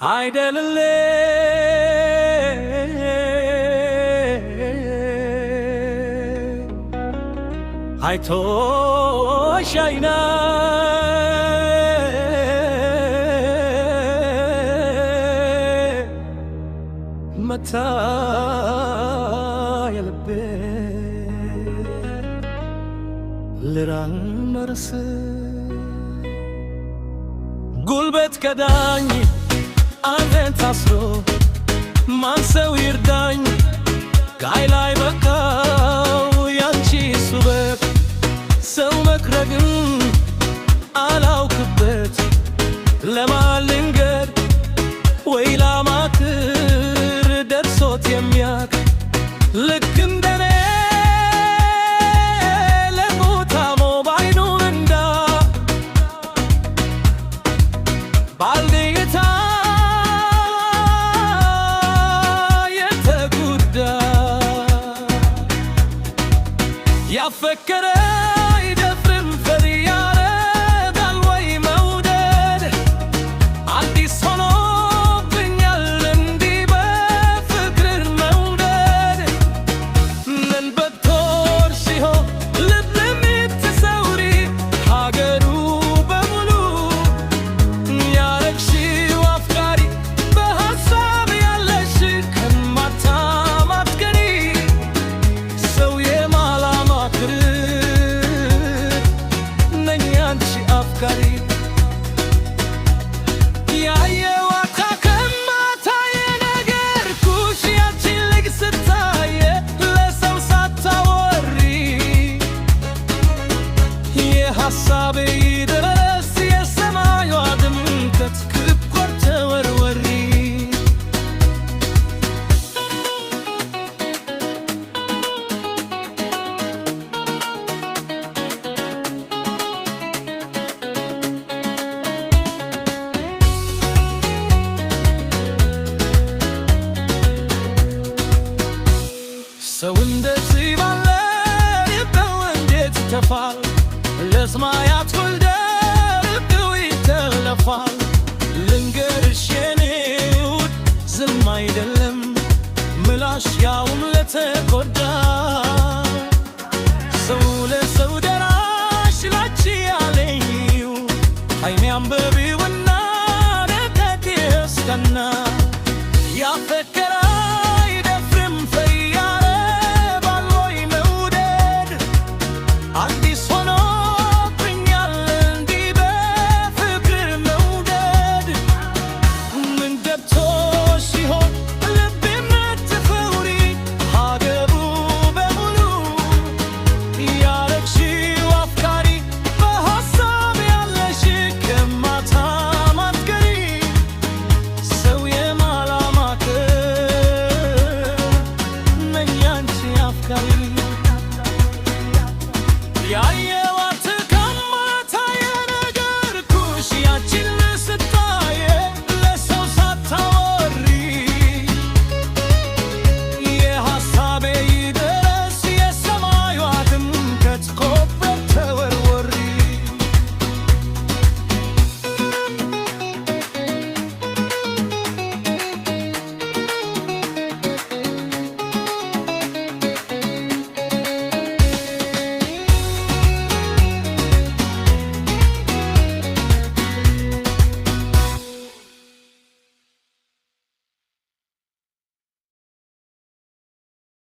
አይደለሌ አይቶሽ አይና መታ የልቤ ልራመርስ ጉልበት ከዳኝ አንተን ታስሮ ማን ሰው ይርዳኝ ጋይ ላይ በቃው ያንቺ ሱበት ሰው መክረግን አላውቅበት ለማን ልንገር ወይ ላማክር ደርሶት የሚያክ ልክ እንደኔ ለሞታሞ ባይኑ እንዳ ባልዴታ የተጉዳ ያፈከረ አይደፍርም ፈሪ ያረጋል ወይ መውደድ አዲስ ሆኖብኛል እንዲህ በፍቅር መውደድ ምን በቶር ሲሆን ልብ የምትሰውሪ ሀገሩ በሙሉ ያረግሽው አፍቃሪ በሀሳብ ያለሽ ከማታ ማትቀሪ ሰው የማላማክር ነኝ ያንቺ አፍቃሪ ያየዋታ ከማታ የነገርኩሽ ያንቺን ልጅ ስታየ ለሰው ሳታወሪ የሐሳቤ ድረስ የሰማዩ ድምቀት ክብኮር ተወርወሪ ሰው እንደዚህ ባለ ልበው እንዴት ይተፋል ለስማያት ወልደር ልብው ይተለፋል ልንገርሽ የኔ ውድ ዝም አይደለም ምላሽ ያውም ለተጎዳ ሰው ለሰው ደራሽ ላች ያለኝ አይኔ አንብቢውና ደቀቅ እስከና